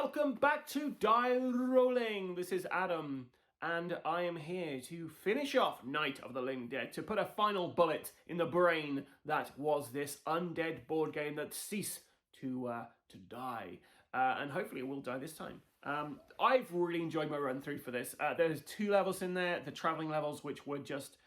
Welcome back to Die Rollin. This is Adam, and I am here to finish off Night of the Living Dead, to put a final bullet in the brain that was this undead board game that ceased to die, and hopefully it will die this time. I've really enjoyed my run through for this. There's 2 levels in there, the traveling levels, which were just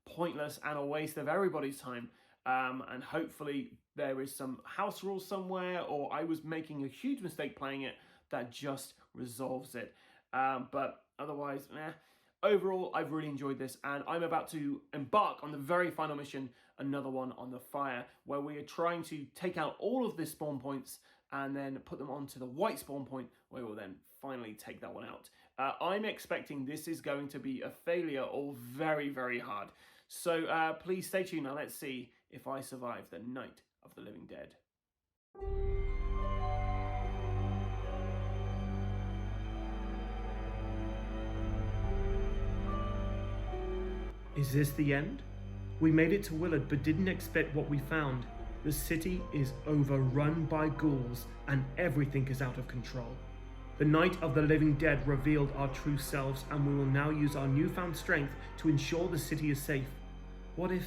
pointless and a waste of everybody's time. And hopefully there is some house rules somewhere, or I was making a huge mistake playing it that just resolves it. But otherwise, overall, I've really enjoyed this, and I'm about to embark on the very final mission, another one on the fire, where we are trying to take out all of the spawn points and then put them onto the white spawn point, where we'll then finally take that one out. I'm expecting this is going to be a failure or very, very hard. So please stay tuned. Now let's see if I survive the Night of the Living Dead. Is this the end? We made it to Willard but didn't expect what we found. The city is overrun by ghouls and everything is out of control. The Night of the Living Dead revealed our true selves, and we will now use our newfound strength to ensure the city is safe. What if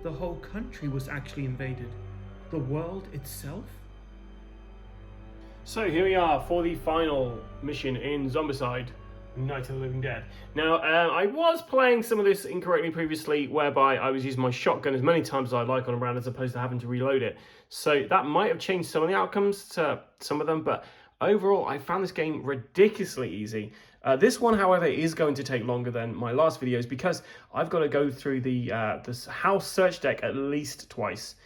the whole country was actually invaded? The world itself? So here we are for the final mission in Zombicide, Night of the Living Dead. Now, I was playing some of this incorrectly previously, whereby I was using my shotgun as many times as I like on a round as opposed to having to reload it. So that might have changed some of the outcomes to some of them, but overall, I found this game ridiculously easy. This one, however, is going to take longer than my last videos because I've got to go through the this house search deck at least twice,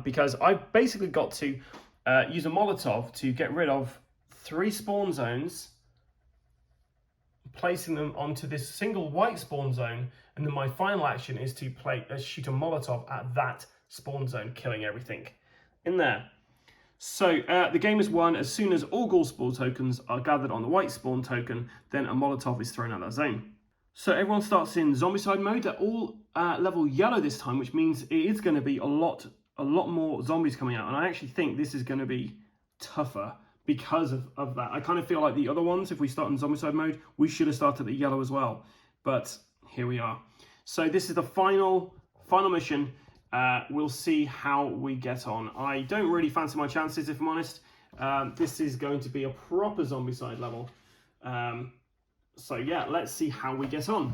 because I've basically got to use a Molotov to get rid of 3 spawn zones, placing them onto this single white spawn zone, and then my final action is to shoot a Molotov at that spawn zone, killing everything in there. So the game is won as soon as all ghoul spawn tokens are gathered on the white spawn token, then a Molotov is thrown at that zone. So everyone starts in Zombicide mode. They're all level yellow this time, which means it is going to be a lot more zombies coming out. And I actually think this is going to be tougher because of that. I kind of feel like the other ones, if we start in Zombicide mode, we should have started at yellow as well. But here we are. So this is the final mission. We'll see how we get on. I don't really fancy my chances, if I'm honest. This is going to be a proper Zombicide level. So yeah, let's see how we get on.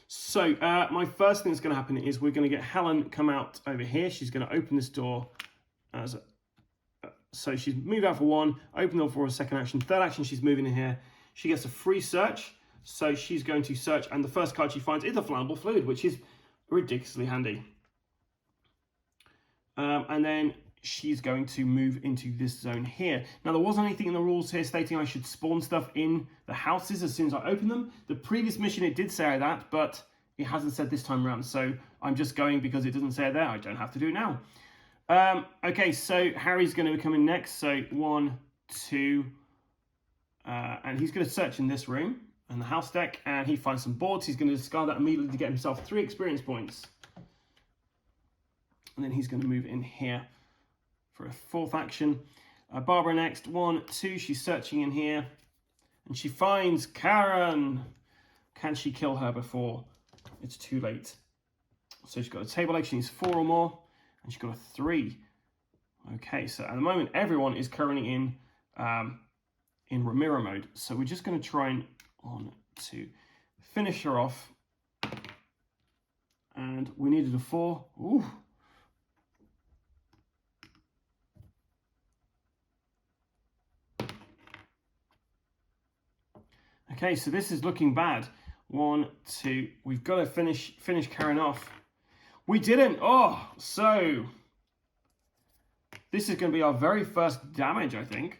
So my first thing that's going to happen is we're going to get Helen come out over here. She's going to open this door. So she's moved out for 1, open the door for a second action. Third action, she's moving in here. She gets a free search. So she's going to search, and the first card she finds is a flammable fluid, which is ridiculously handy. And then she's going to move into this zone here. Now, there wasn't anything in the rules here stating I should spawn stuff in the houses as soon as I open them. The previous mission, it did say that, but it hasn't said this time around. So I'm just going because it doesn't say it there. I don't have to do it now. Okay, so Harry's going to be coming next. So 1, 2, and he's going to search in this room and the house deck, and he finds some boards. He's going to discard that immediately to get himself 3 experience points. And then he's going to move in here for a 4th action. Barbara next, 1, 2, she's searching in here, and she finds Karen. Can she kill her before it's too late? So she's got a table leg, she needs 4 or more, and she's got a 3. Okay, so at the moment, everyone is currently in Ramiro mode. So we're just going to try and to finish her off, and we needed a 4. Ooh. Okay, so this is looking bad. 1, 2. We've got to finish Karen off. We didn't. Oh, so this is going to be our very first damage, I think.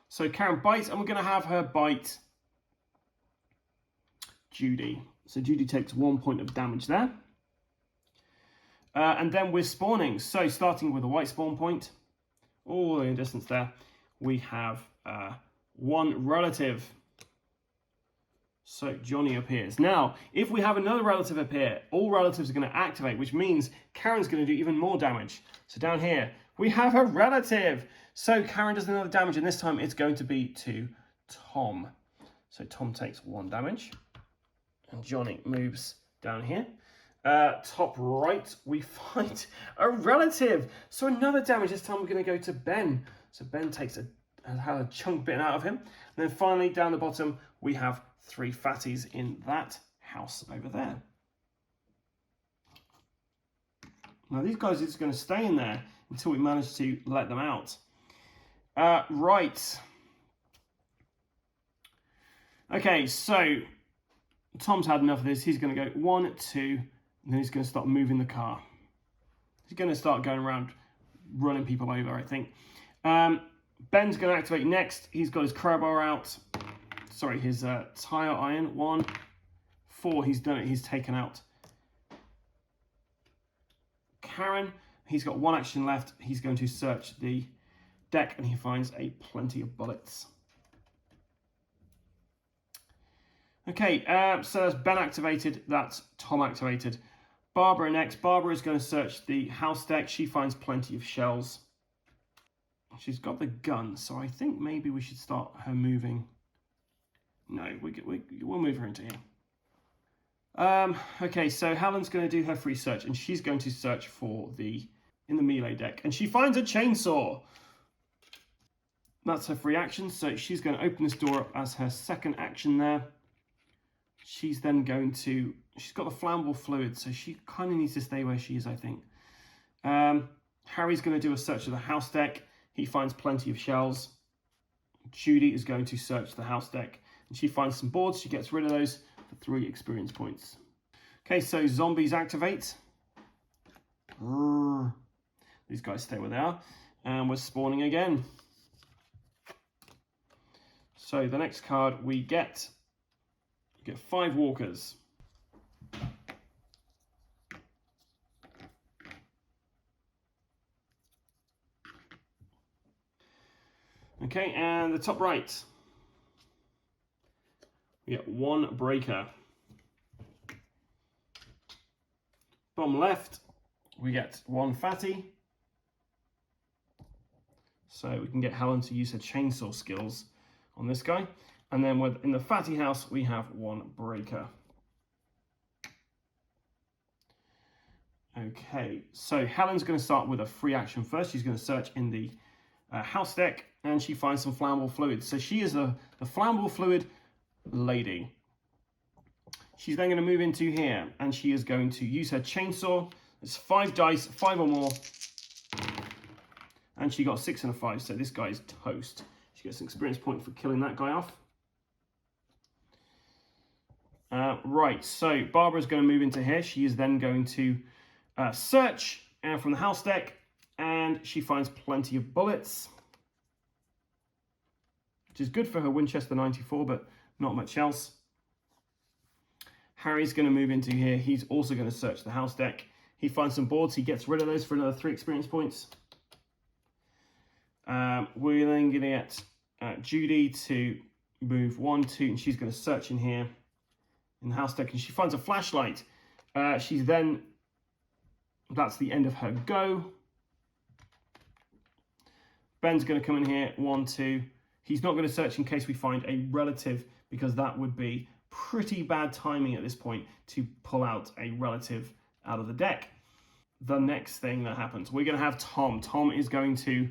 So Karen bites, and we're going to have her bite Judy. So Judy takes 1 point of damage there. And then we're spawning. So starting with a white spawn point, all the way in distance there, we have 1 relative. So Johnny appears. Now, if we have another relative appear, all relatives are going to activate, which means Karen's going to do even more damage. So down here, we have a relative. So Karen does another damage, and this time it's going to be to Tom. So Tom takes 1 damage, and Johnny moves down here. Top right, we find a relative. So another damage. This time we're going to go to Ben. So Ben takes a chunk bitten out of him. And then finally, down the bottom, we have 3 fatties in that house over there. Now these guys are just going to stay in there until we manage to let them out. Right. Okay, so Tom's had enough of this. He's going to go 1, 2, and then he's going to start moving the car. He's going to start going around running people over, I think. Ben's going to activate next. He's got his crowbar out. Sorry, his tire iron. 1, 4, he's done it. He's taken out Karen. He's got 1 action left. He's going to search the deck, and he finds plenty of bullets. Okay, so that's Ben activated. That's Tom activated. Barbara next. Barbara is going to search the house deck. She finds plenty of shells. She's got the gun, so I think maybe we should start her moving. No, we'll move her into here. Okay, so Helen's going to do her free search, and she's going to search for in the melee deck, and she finds a chainsaw. That's her free action, so she's going to open this door up as her second action there. She's then going to, she's got the flammable fluid, so she kind of needs to stay where she is, I think. Harry's going to do a search of the house deck. He finds plenty of shells. Judy is going to search the house deck, and she finds some boards. She gets rid of those for 3 experience points. Okay, so zombies activate. These guys stay where they are, and we're spawning again. So the next card we get 5 walkers. Okay, and the top right, we get 1 breaker. Bottom left, we get 1 fatty. So we can get Helen to use her chainsaw skills on this guy. And then in the fatty house, we have 1 breaker. Okay, so Helen's going to start with a free action first. She's going to search in the house deck, and she finds some flammable fluid. So she is the flammable fluid lady. She's then going to move into here, and she is going to use her chainsaw. It's 5 dice, 5 or more. And she got 6 and a 5, so this guy is toast. She gets an experience point for killing that guy off. Right, so Barbara's going to move into here. She is then going to search from the house deck, and she finds plenty of bullets, which is good for her Winchester 94, but not much else. Harry's going to move into here. He's also going to search the house deck. He finds some boards. He gets rid of those for another 3 experience points. We're then going to get Judy to move 1, 2, and she's going to search in here in the house deck, and she finds a flashlight. She's then, that's the end of her go. Ben's going to come in here, 1, 2. He's not going to search in case we find a relative, because that would be pretty bad timing at this point to pull out a relative out of the deck. The next thing that happens, we're going to have Tom. Tom is going to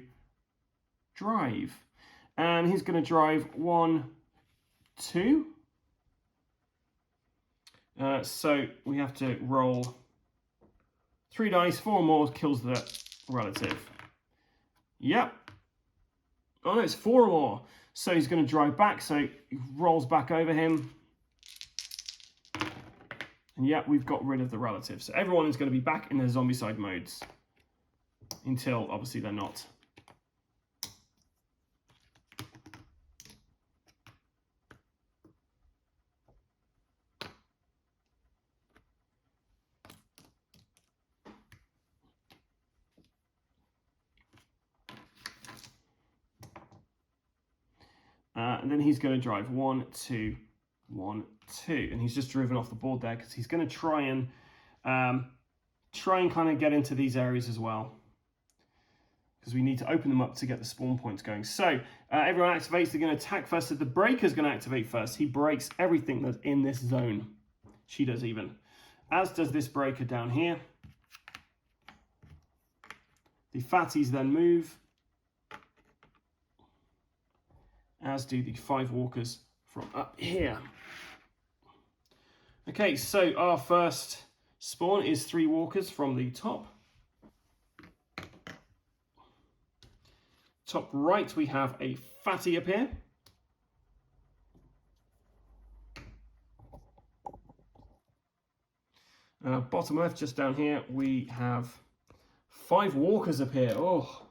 drive, and he's going to drive 1, 2. So we have to roll 3 dice, 4 or more kills the relative. Yep. Oh no, it's 4 or more. So he's going to drive back, so he rolls back over him. And yeah, we've got rid of the relative. So everyone is going to be back in their zombicide modes until obviously they're not. And then he's going to drive 1, 2, 1, 2. And he's just driven off the board there because he's going to try and kind of get into these areas as well, because we need to open them up to get the spawn points going. So everyone activates. They're going to attack first. So the breaker's going to activate first. He breaks everything that's in this zone. She does even. As does this breaker down here. The fatties then move, as do the 5 walkers from up here. Okay, so our first spawn is 3 walkers from the top. Top right, we have a fatty up here. Bottom left, just down here, we have 5 walkers up here. Oh,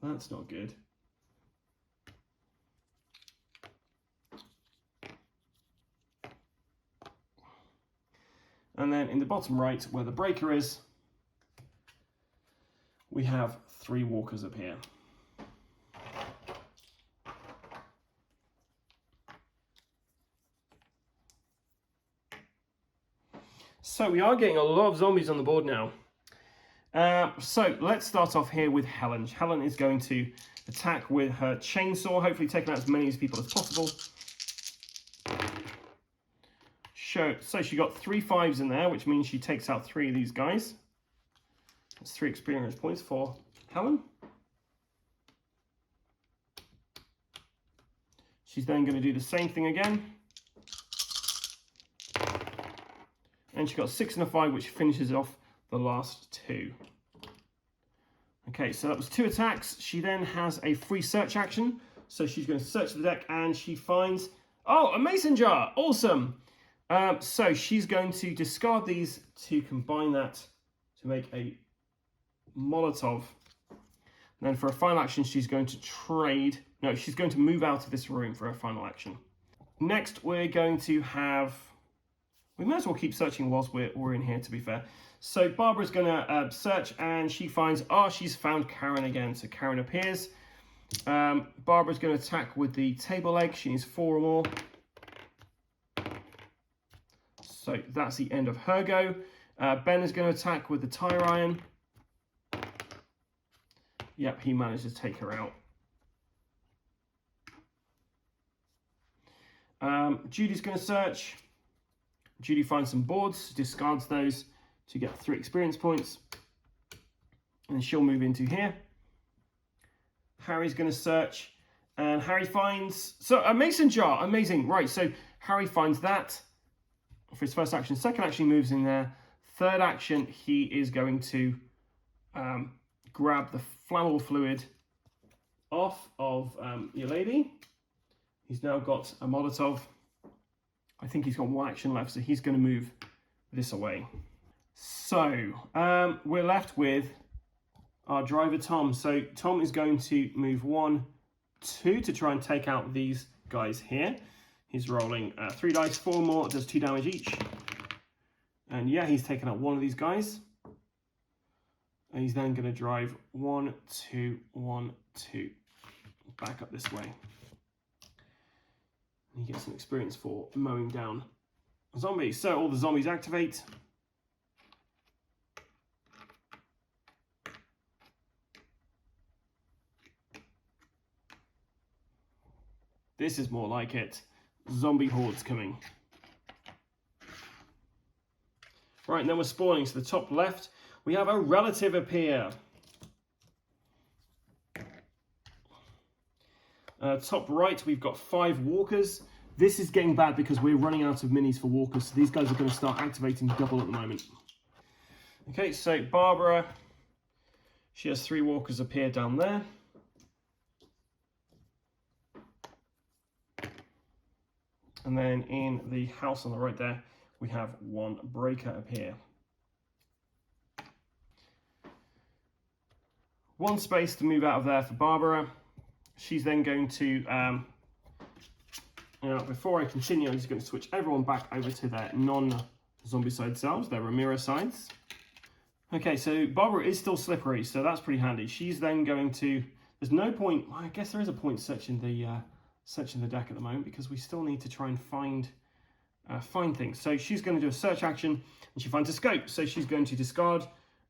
that's not good. And then in the bottom right, where the breaker is, we have 3 walkers up here. So we are getting a lot of zombies on the board now. So let's start off here with Helen. Helen is going to attack with her chainsaw, hopefully taking out as many people as possible. So she got 3 5s in there, which means she takes out 3 of these guys. That's 3 experience points for Helen. She's then going to do the same thing again. And she got 6 and a 5, which finishes off the last 2. Okay, so that was 2 attacks. She then has a free search action. So she's going to search the deck and she finds, oh, a mason jar. Awesome. So she's going to discard these to combine that to make a Molotov. And then for a final action, she's going to she's going to move out of this room for her final action. Next, we're going to have, we might as well keep searching whilst we're in here, to be fair. So Barbara's going to search and she finds, she's found Karen again. So Karen appears. Barbara's going to attack with the table leg. She needs 4 or more. So that's the end of her go. Ben is going to attack with the tire iron. Yep, he managed to take her out. Judy's going to search. Judy finds some boards, discards those to get 3 experience points. And she'll move into here. Harry's going to search. And Harry finds, so a mason jar, amazing. Right, so Harry finds that for his first action. Second action, he moves in there. Third action, he is going to grab the flammable fluid off of your lady. He's now got a Molotov. I think he's got 1 action left, so he's going to move this away. So we're left with our driver, Tom. So Tom is going to move 1, 2 to try and take out these guys here. He's rolling 3 dice, 4 more, does 2 damage each. And yeah, he's taken out 1 of these guys. And he's then going to drive 1, 2, 1, 2 back up this way. And he gets some experience for mowing down zombies. So all the zombies activate. This is more like it. Zombie hordes coming. Right, and then we're spawning to the top left. We have a relative appear. Top right, we've got 5 walkers. This is getting bad because we're running out of minis for walkers, so these guys are going to start activating double at the moment. Okay, so Barbara, she has 3 walkers appear down there. And then in the house on the right there, we have 1 breaker appear. 1 space to move out of there for Barbara. She's then going to, before I continue, I'm just going to switch everyone back over to their non-zombie side selves, their Ramira sides. Okay, so Barbara is still slippery, so that's pretty handy. She's then going to, there's no point, well, I guess there is a point searching the deck at the moment, because we still need to try and find find things. So she's going to do a search action, and she finds a scope. So she's going to discard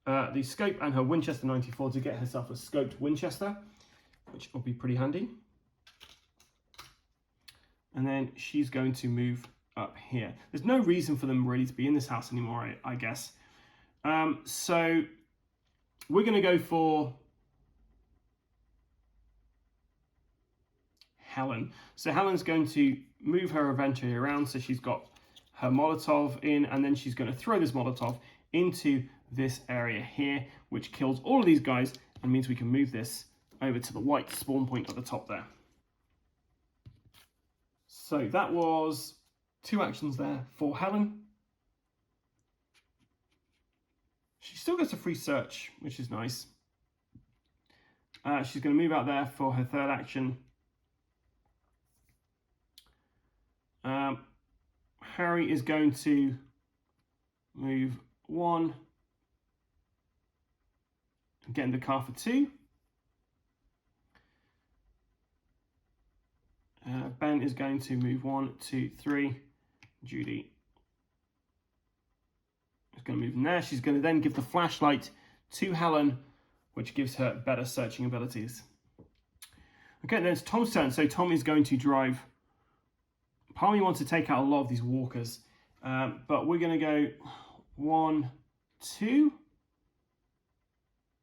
the scope and her Winchester 94 to get herself a scoped Winchester, which will be pretty handy. And then she's going to move up here. There's no reason for them really to be in this house anymore, I guess. So we're going to go for Helen. So Helen's going to move her inventory around, so she's got her Molotov in, and then she's going to throw this Molotov into this area here, which kills all of these guys and means we can move this over to the white spawn point at the top there. So that was 2 actions there for Helen. She still gets a free search, which is nice. She's going to move out there for her 3rd action. Harry is going to move 1 and get in the car for 2. Ben is going to move 1, 2, 3. Judy is going to move in there. She's going to then give the flashlight to Helen, which gives her better searching abilities. Okay, then it's Tom's turn. So Tom is going to drive. Part of me wants to take out a lot of these walkers, but we're going to go 1, 2,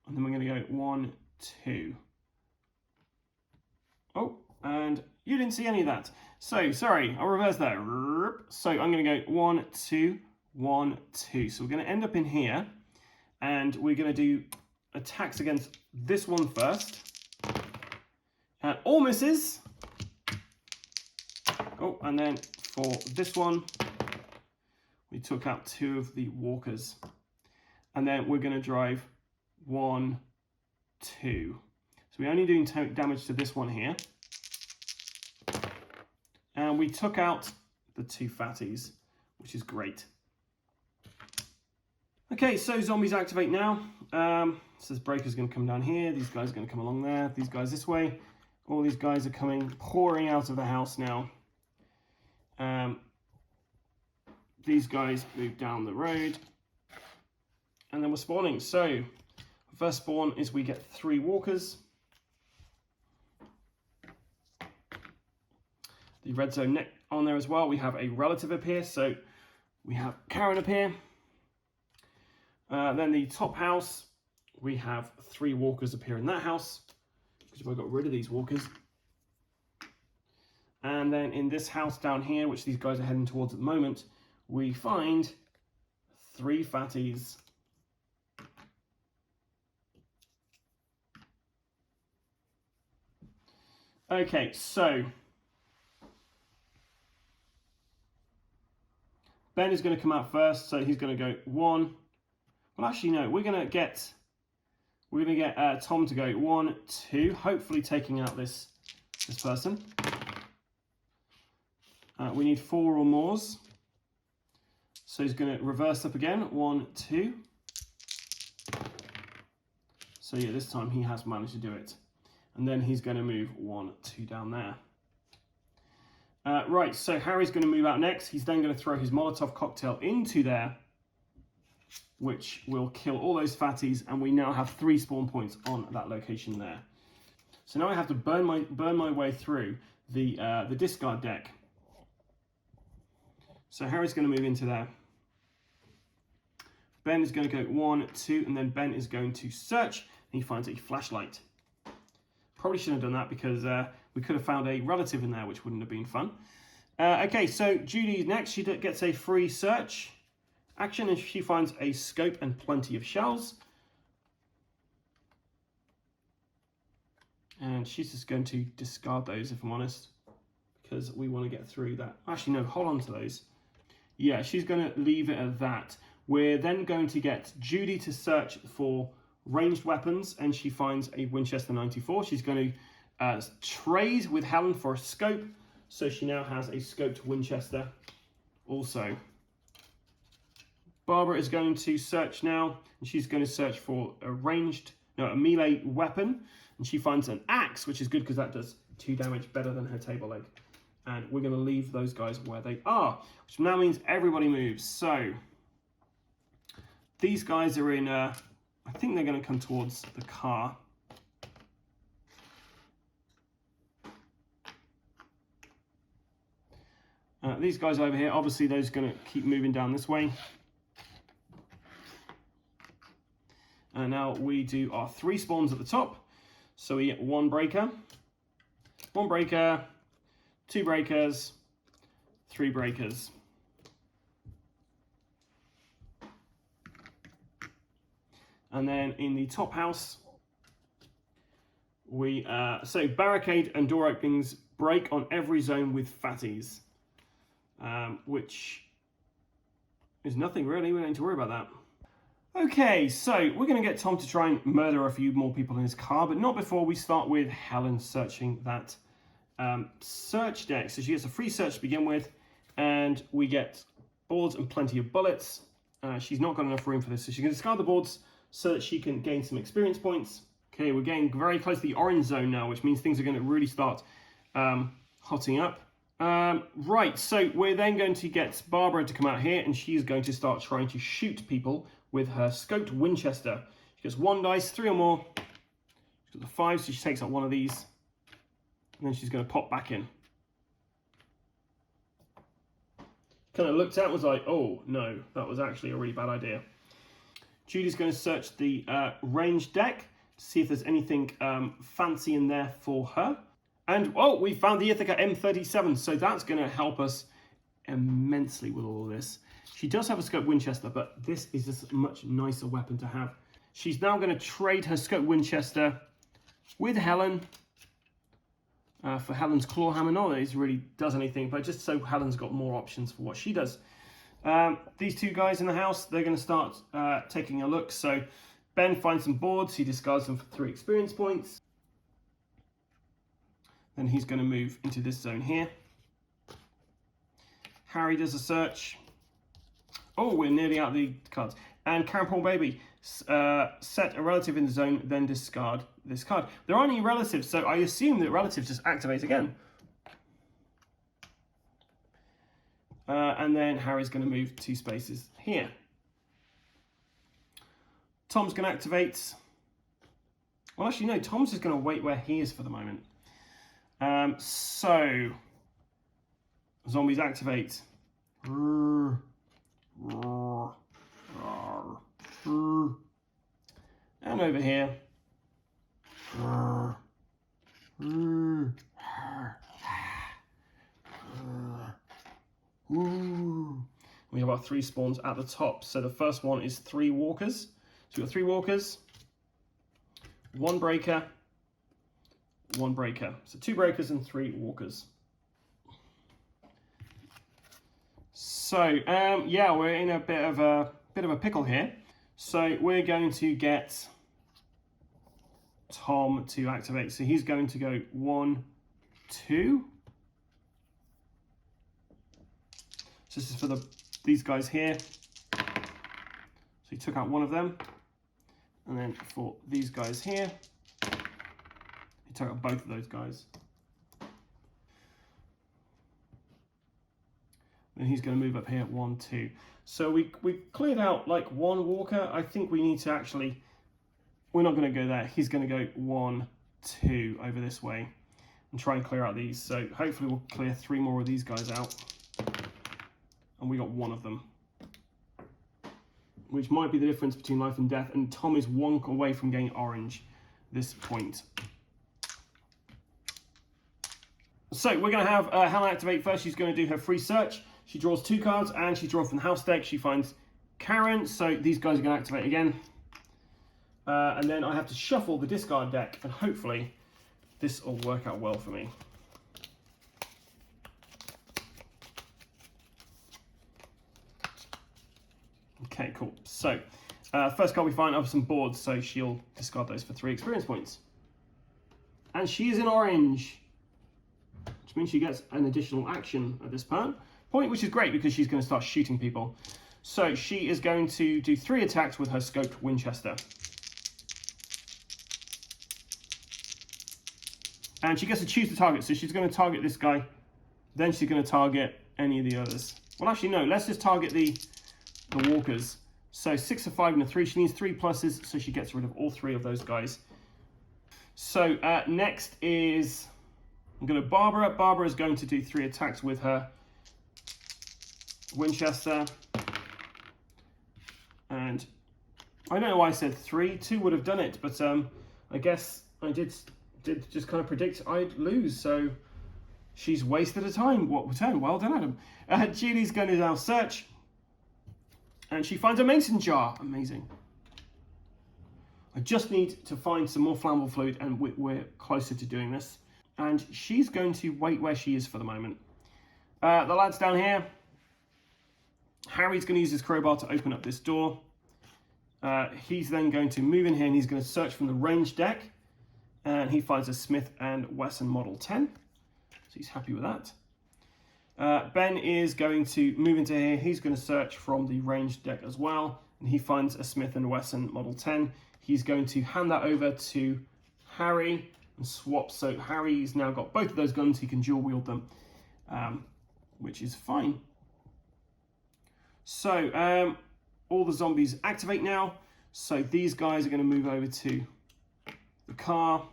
and then we're going to go 1, 2. Oh, and you didn't see any of that. So, sorry, I'll reverse that. So I'm going to go 1, 2, 1, 2. So we're going to end up in here, and we're going to do attacks against this one first. All misses. Oh, and then for this one, we took out 2 of the walkers. And then we're going to drive 1, 2. So we're only doing damage to this one here. And we took out the 2 fatties, which is great. Okay, so zombies activate now. Says Breaker's going to come down here. These guys are going to come along there. These guys this way. All these guys are coming, pouring out of the house now. These guys move down the road. And then we're spawning. So, first spawn is we get 3 walkers. The red zone on there as well. We have a relative appear. So, we have Karen appear. Then the top house, we have 3 walkers appear in that house. Because I got rid of these walkers. And then in this house down here, which these guys are heading towards at the moment, we find 3 fatties. Okay, so Ben is going to come out first, so he's going to go 1. Well, actually, no, we're going to get Tom to go 1, 2, hopefully taking out this person. We need 4 or more. So he's going to reverse up again. 1, 2. So yeah, this time he has managed to do it. And then he's going to move 1, 2 down there. Right, so Harry's going to move out next. He's then going to throw his Molotov cocktail into there, which will kill all those fatties. And we now have 3 spawn points on that location there. So now I have to burn my way through the discard deck. So Harry's going to move into there. Ben is going to go 1, 2, and then Ben is going to search, and he finds a flashlight. Probably shouldn't have done that because we could have found a relative in there, which wouldn't have been fun. Okay, so Judy next. She gets a free search action, and she finds a scope and plenty of shells. And she's just going to discard those, if I'm honest, because we want to get through that. Actually, no, hold on to those. Yeah, she's going to leave it at that. We're then going to get Judy to search for ranged weapons, and she finds a Winchester 94. She's going to trade with Helen for a scope, so she now has a scoped Winchester also. Barbara is going to search now, and she's going to search for a melee weapon, and she finds an axe, which is good because that does 2 damage better than her table leg. And we're going to leave those guys where they are, which now means everybody moves. So these guys are in, I think they're going to come towards the car. These guys over here, obviously those are going to keep moving down this way. And now we do our 3 spawns at the top. So we get 1 breaker, 2 breakers, 3 breakers. And then in the top house, we so barricade and door openings break on every zone with fatties, which is nothing really. We don't need to worry about that. Okay, so we're going to get Tom to try and murder a few more people in his car, but not before we start with Helen searching that search deck. So she gets a free search to begin with, and we get boards and plenty of bullets. She's not got enough room for this, so she can discard the boards so that she can gain some experience points. Okay, we're getting very close to the orange zone now, which means things are going to really start hotting up. Right, so we're then going to get Barbara to come out here, and she's going to start trying to shoot people with her scoped Winchester. She gets 1 dice, 3 or more. She's got the 5, so she takes out one of these, and then she's going to pop back in. Kind of looked at and was like, oh no, that was actually a really bad idea. Judy's going to search the range deck to see if there's anything fancy in there for her. And, oh, we found the Ithaca M37, so that's going to help us immensely with all of this. She does have a scope Winchester, but this is just a much nicer weapon to have. She's now going to trade her scope Winchester with Helen for Helen's claw hammer. Not that it really does anything, but just so Helen's got more options for what she does. These 2 guys in the house, they're going to start taking a look. So Ben finds some boards. He discards them for 3 experience points. Then he's going to move into this zone here. Harry does a search. Oh, we're nearly out of the cards. And Karen Paul Baby, set a relative in the zone, then discard this card. There aren't any relatives, so I assume that relatives just activate again. And then Harry's going to move 2 spaces here. Tom's going to activate. Well, actually, no, Tom's just going to wait where he is for the moment. So, zombies activate. And over here. We have our 3 spawns at the top. So the first one is 3 walkers. So we've got 3 walkers, 1 breaker, 1 breaker. So 2 breakers and 3 walkers. So yeah, we're in a bit of a pickle here. So we're going to get Tom to activate. So he's going to go 1, 2. So this is for these guys here. So he took out one of them. And then for these guys here, he took out both of those guys. Then he's going to move up here, 1, 2. So we cleared out like 1 walker. I think we need to actually, we're not going to go there. He's going to go 1, 2 over this way and try and clear out these. So hopefully we'll clear 3 more of these guys out. And we got 1 of them, which might be the difference between life and death. And Tom is 1 away from getting orange this point. So we're going to have Helen activate first. She's going to do her free search. She draws 2 cards, and she's drawn from the house deck. She finds Karen, so these guys are going to activate again. And then I have to shuffle the discard deck, and hopefully this will work out well for me. Okay, cool. So first card we find are some boards, so she'll discard those for 3 experience points. And she is in orange, which means she gets an additional action at this point, which is great because she's going to start shooting people. So she is going to do 3 attacks with her scoped Winchester. And she gets to choose the target, so she's going to target this guy Then she's going to target any of the others. Well, actually, no. Let's just target the walkers. So 6, a 5, and a 3. She needs 3 pluses, so she gets rid of all 3 of those guys. So next is, I'm going to Barbara. Barbara is going to do 3 attacks with her Winchester. And I don't know why I said 3. 2 would have done it, but I guess I did just kind of predict I'd lose. So she's wasted a turn. Well done, Adam. Julie's going to now search. And she finds a mason jar. Amazing. I just need to find some more flammable fluid, and we're closer to doing this. And she's going to wait where she is for the moment. The lad's down here. Harry's going to use his crowbar to open up this door. He's then going to move in here, and he's going to search from the range deck. And he finds a Smith & Wesson Model 10. So he's happy with that. Ben is going to move into here. He's going to search from the range deck as well. And he finds a Smith & Wesson Model 10. He's going to hand that over to Harry and swap. So Harry's now got both of those guns. He can dual wield them, which is fine. So all the zombies activate now. So these guys are going to move over to the car.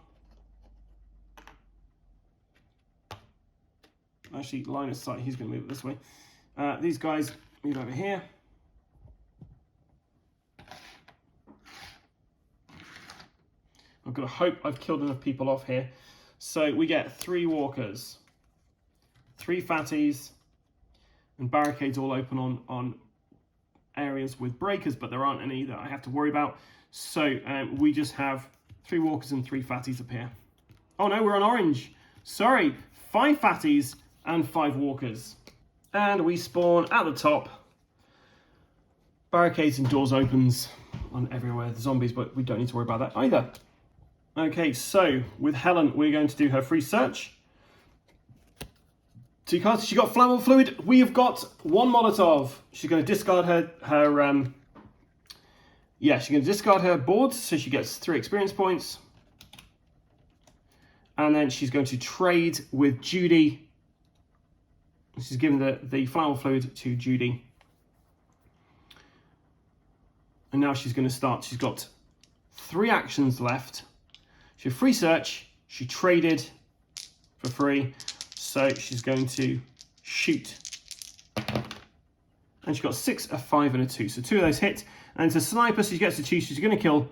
Actually, line of sight, he's going to move it this way. These guys move over here. I've got to hope I've killed enough people off here. So we get 3 walkers, 3 fatties, and barricades all open on areas with breakers, but there aren't any that I have to worry about. So we just have 3 walkers and 3 fatties up here. Oh no, we're on orange. Sorry, 5 fatties and 5 walkers. And we spawn at the top. Barricades and doors opens on everywhere. The zombies, but we don't need to worry about that either. Okay, so with Helen, we're going to do her free search. 2 cards. She got flammable fluid. We have got 1 Molotov. She's going to discard her she's going to discard her boards, so she gets 3 experience points. And then she's going to trade with Judy. She's given the flammable fluid to Judy. And now she's going to start. She's got 3 actions left. She had free search. She traded for free. So she's going to shoot. And she got 6, a 5, and a 2. So 2 of those hit. And it's a sniper, so she gets to choose. She's going to kill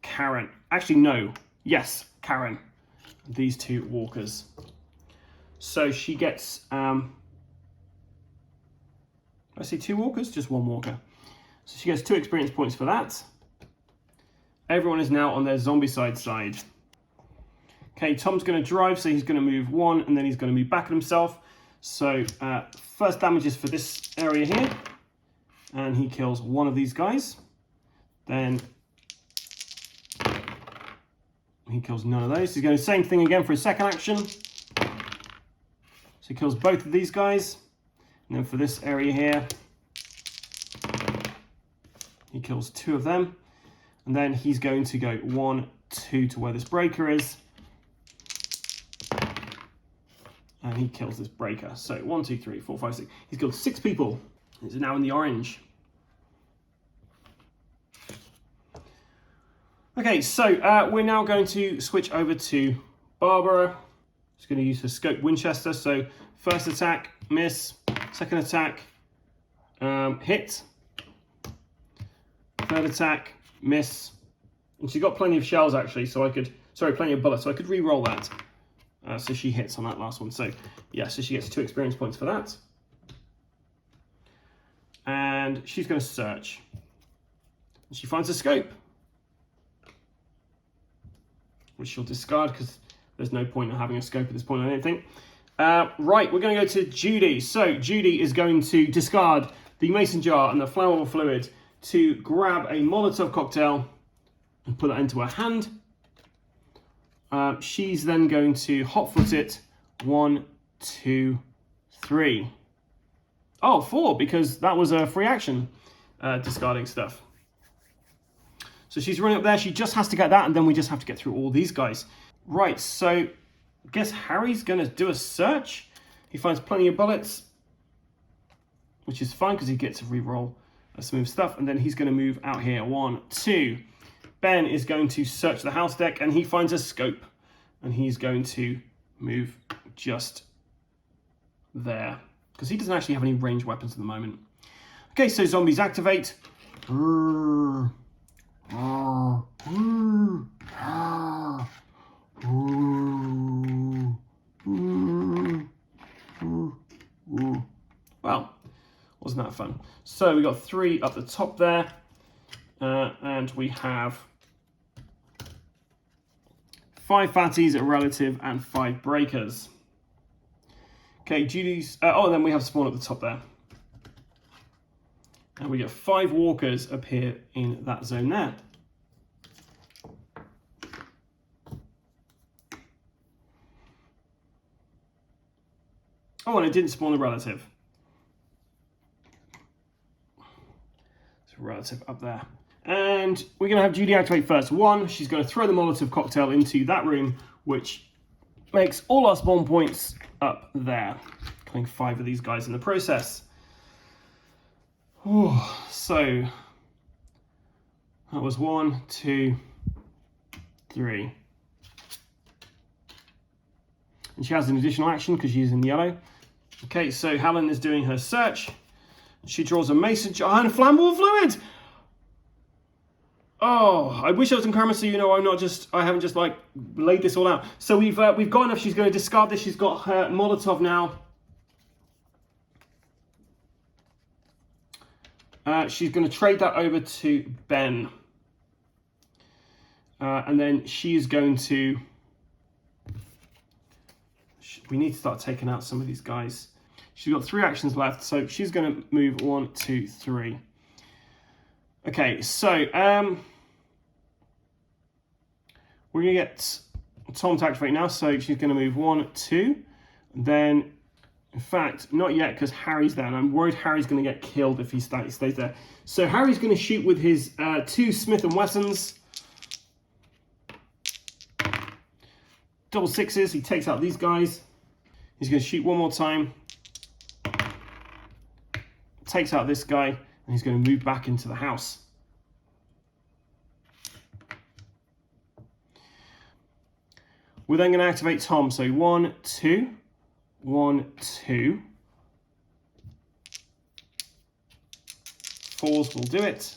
Karen. Actually, no. Yes, Karen. These 2 walkers. So she gets... I see 2 walkers, just 1 walker. So she gets 2 experience points for that. Everyone is now on their zombicide side. Okay, Tom's going to drive, so he's going to move 1, and then he's going to move back at himself. So first damage is for this area here. And he kills 1 of these guys. Then he kills none of those. He's going to do the same thing again for his second action. So he kills both of these guys. And then for this area here, he kills 2 of them. And then he's going to go 1, 2 to where this breaker is. And he kills this breaker. So 1, 2, 3, 4, 5, 6. He's killed 6 people. He's now in the orange. Okay, so we're now going to switch over to Barbara. She's going to use her scope Winchester. So first attack, miss. Second attack, hit. Third attack, miss. And she got plenty of shells actually, so I could, plenty of bullets, so I could re-roll that. So she hits on that last one. So yeah, so she gets 2 experience points for that. And she's going to search. And she finds a scope, which she'll discard because there's no point in having a scope at this point, I don't think. Right, we're going to go to Judy. So Judy is going to discard the mason jar and the flammable fluid to grab a Molotov cocktail and put that into her hand. She's then going to hotfoot it. 1, 2, 3. Oh, 4, because that was a free action, discarding stuff. So she's running up there. She just has to get that, and then we just have to get through all these guys. Right, so I guess Harry's going to do a search. He finds plenty of bullets, which is fine because he gets to re-roll smooth stuff. And then he's going to move out here. 1, 2. Ben is going to search the house deck and he finds a scope. And he's going to move just there because he doesn't actually have any ranged weapons at the moment. Okay, so zombies activate. Well, wasn't that fun? So we got 3 up the top there, and we have 5 fatties, a relative, and 5 breakers. Okay, Judy's. And then we have spawn at the top there, and we get 5 walkers appear in that zone there. Oh, and it didn't spawn a relative. Relative up there. And we're going to have Judy activate first. 1, she's going to throw the Molotov cocktail into that room, which makes all our spawn points up there. Killing 5 of these guys in the process. Ooh, so that was 1, 2, 3. And she has an additional action because she's in yellow. Okay, so Helen is doing her search. She draws a mason jar and flammable fluid. Oh, I wish I was in camera so you know I haven't just like laid this all out. So we've got enough. She's going to discard this. She's got her Molotov now. She's going to trade that over to Ben. And then she's going to... We need to start taking out some of these guys. She's got 3 actions left, so she's going to move 1, 2, 3. Okay, so we're going to get Tom to activate now, so she's going to move 1, 2. Then, in fact, not yet, because Harry's there, and I'm worried Harry's going to get killed if he stays there. So Harry's going to shoot with his 2 Smith & Wessons. Double 6s, he takes out these guys. He's going to shoot 1 more time. Takes out this guy, and he's going to move back into the house. We're then going to activate Tom. So 1, 2, 1, 2. 4s will do it.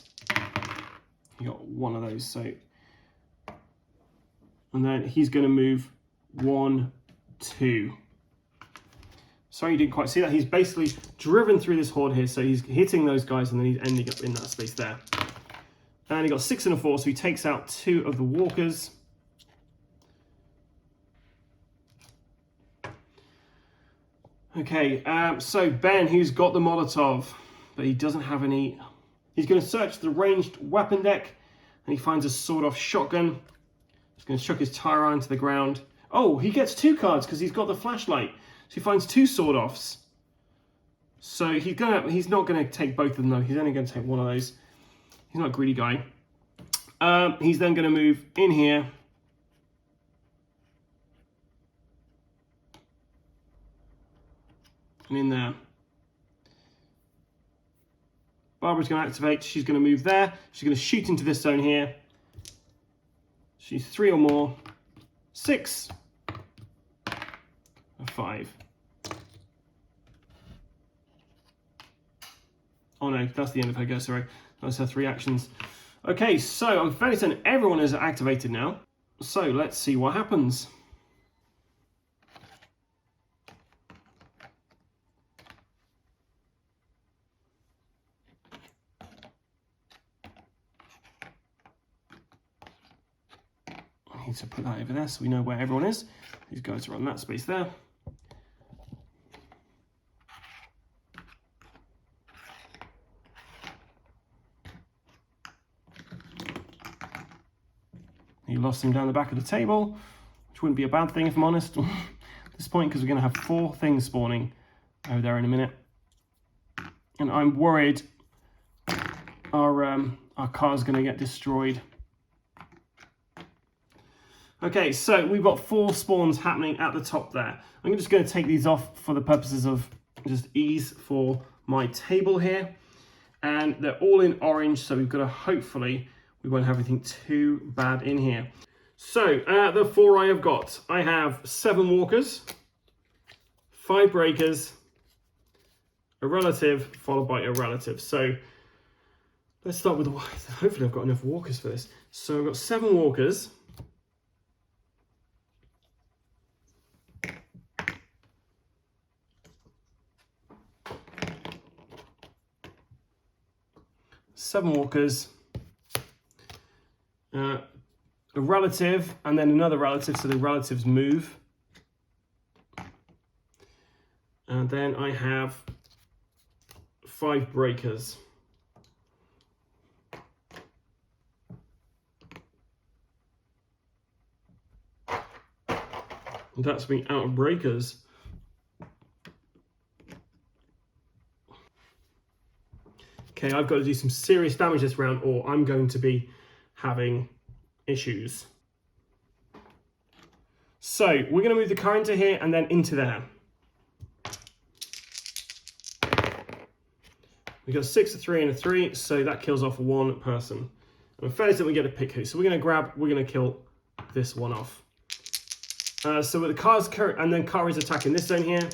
You got 1 of those, so. And then he's going to move 1, 2. Sorry you didn't quite see that. He's basically driven through this horde here, so he's hitting those guys and then he's ending up in that space there. And he got 6 and a 4, so he takes out 2 of the walkers. Okay, so Ben, who's got the Molotov, but he doesn't have any... He's going to search the ranged weapon deck, and he finds a sawed-off shotgun. He's going to chuck his tire iron to the ground. Oh, he gets 2 cards because he's got the flashlight. So he finds 2 sawed-offs. So he's not going to take both of them, though. He's only going to take 1 of those. He's not a greedy guy. He's then going to move in here. And in there. Barbara's going to activate. She's going to move there. She's going to shoot into this zone here. She's 3 or more. 6. 5. Oh no, that's the end of her go, sorry. That's her 3 actions. Okay, so I'm fairly certain everyone is activated now. So let's see what happens. I need to put that over there so we know where everyone is. These guys are on that space there. He lost him down the back of the table, which wouldn't be a bad thing if I'm honest at this point, because we're going to have 4 things spawning over there in a minute. And I'm worried our car's going to get destroyed. Okay, so we've got 4 spawns happening at the top there. I'm just going to take these off for the purposes of just ease for my table here. And they're all in orange, so we've got to hopefully we won't have anything too bad in here. So the 4 I have got, I have 7 walkers, 5 breakers, a relative, followed by a relative. So let's start with the, hopefully I've got enough walkers for this. So I've got 7 walkers. A relative, and then another relative, so the relatives move. And then I have 5 breakers. And that's me out of breakers. Okay, I've got to do some serious damage this round, or I'm going to be having issues. So we're going to move the car into here and then into there. We got 6, a 3, and a 3, so that kills off 1 person. And I'm fairly certain we get a pick who. So we're going to kill this one off. So with the car's current, and then car is attacking this zone here,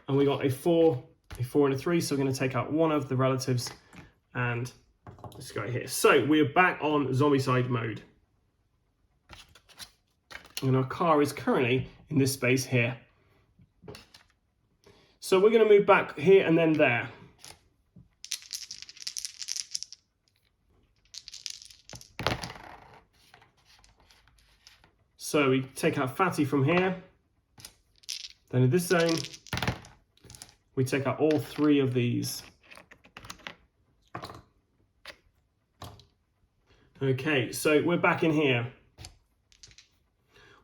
and we got a 4, and a 3, so we're going to take out 1 of the relatives and this guy here. So we're back on zombicide mode. And our car is currently in this space here. So we're going to move back here and then there. So we take out Fatty from here. Then in this zone, we take out all 3 of these. Okay, so we're back in here.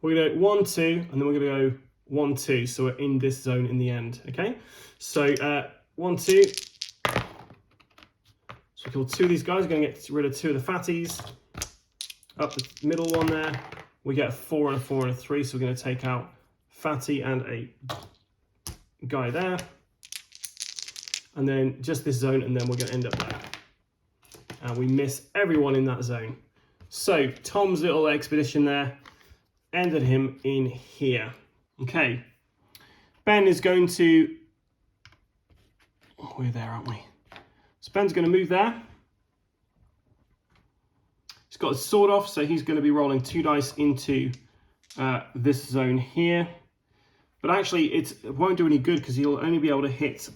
We're going to go 1, 2, and then we're going to go 1, 2. So we're in this zone in the end, okay? So 1, 2. So we kill 2 of these guys. We're going to get rid of 2 of the fatties. Up the middle one there. We get a 4 and a 4 and a 3. So we're going to take out Fatty and a guy there. And then just this zone, and then we're going to end up there. And we miss everyone in that zone. So Tom's little expedition there ended him in here. Okay. Ben is going to... Oh, we're there, aren't we? So Ben's going to move there. He's got his sword off, so he's going to be rolling 2 dice into this zone here. But actually, it won't do any good because he'll only be able to hit...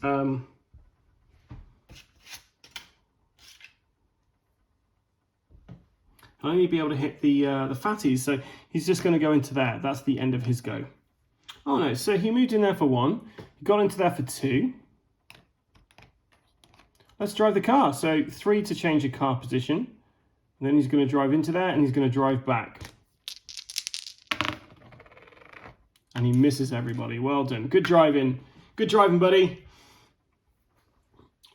I'll only be able to hit the fatties, so he's just going to go into there. That's the end of his go. Oh no, so he moved in there for 1. He got into there for 2. Let's drive the car. So 3 to change the car position. And then he's going to drive into there and he's going to drive back. And he misses everybody. Well done. Good driving. Good driving, buddy.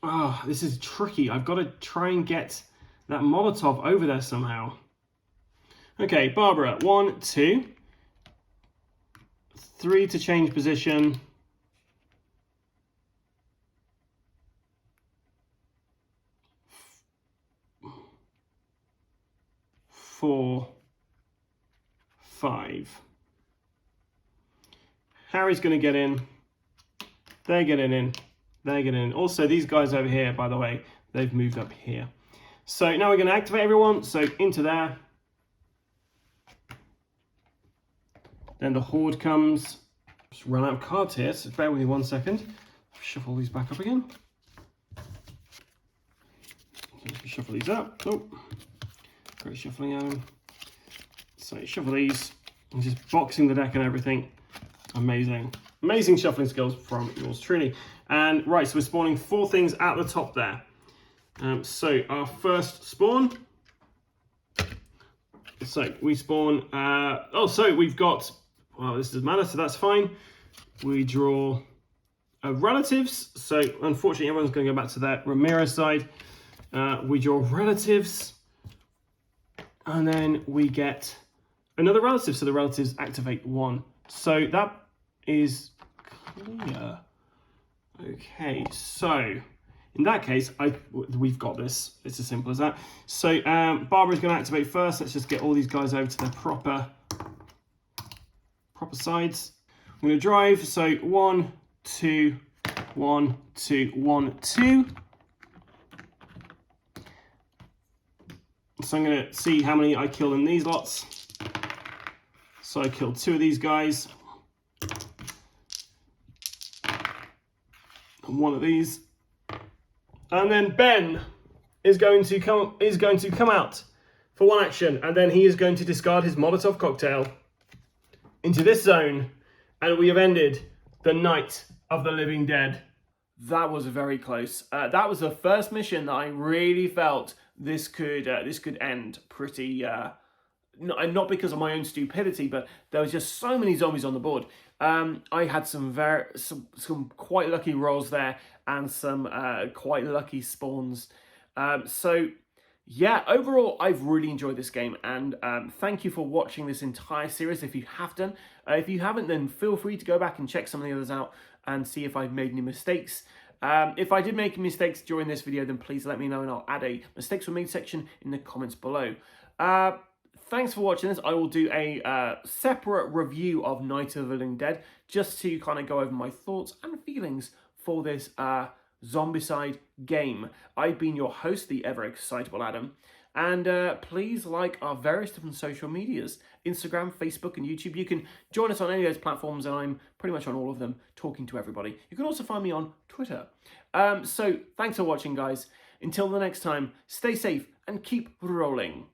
Oh, this is tricky. I've got to try and get that Molotov over there somehow. Okay, Barbara, 1, 2. 3 to change position. 4, 5. Harry's going to get in. They're getting in. They're getting in. Also, these guys over here, by the way, they've moved up here. So now we're going to activate everyone. So into there. Then the horde comes. Just run out of cards here, so bear with me 1 second. Shuffle these back up again. Just shuffle these up. Oh, great shuffling at them. So shuffle these. And just boxing the deck and everything. Amazing. Amazing shuffling skills from yours truly. And right, so we're spawning 4 things at the top there. So our first spawn. So we spawn, so we've got, well, this doesn't matter, so that's fine. We draw relatives. So unfortunately, everyone's going to go back to that Ramiro side. We draw relatives. And then we get another relative, so the relatives activate 1. So that is clear. Okay, so in that case, we've got this. It's as simple as that. So Barbara's going to activate first. Let's just get all these guys over to their proper sides. I'm going to drive. So 1, 2, 1, 2, 1, 2. So I'm going to see how many I kill in these lots. So I killed 2 of these guys. And 1 of these. And then Ben is going to come out for 1 action, and then he is going to discard his Molotov cocktail into this zone, and we have ended the Night of the Living Dead. That was very close. That was the first mission that I really felt this could end pretty. Not because of my own stupidity, but there was just so many zombies on the board. I had some quite lucky rolls there, and some quite lucky spawns. So yeah, overall, I've really enjoyed this game, and thank you for watching this entire series if you have done. If you haven't, then feel free to go back and check some of the others out and see if I've made any mistakes. If I did make mistakes during this video, then please let me know, and I'll add a mistakes were made section in the comments below. Thanks for watching this. I will do a separate review of Night of the Living Dead, just to kind of go over my thoughts and feelings for this Zombicide game. I've been your host, the ever-excitable Adam, and please like our various different social medias, Instagram, Facebook, and YouTube. You can join us on any of those platforms, and I'm pretty much on all of them, talking to everybody. You can also find me on Twitter. So thanks for watching, guys. Until the next time, stay safe and keep rolling.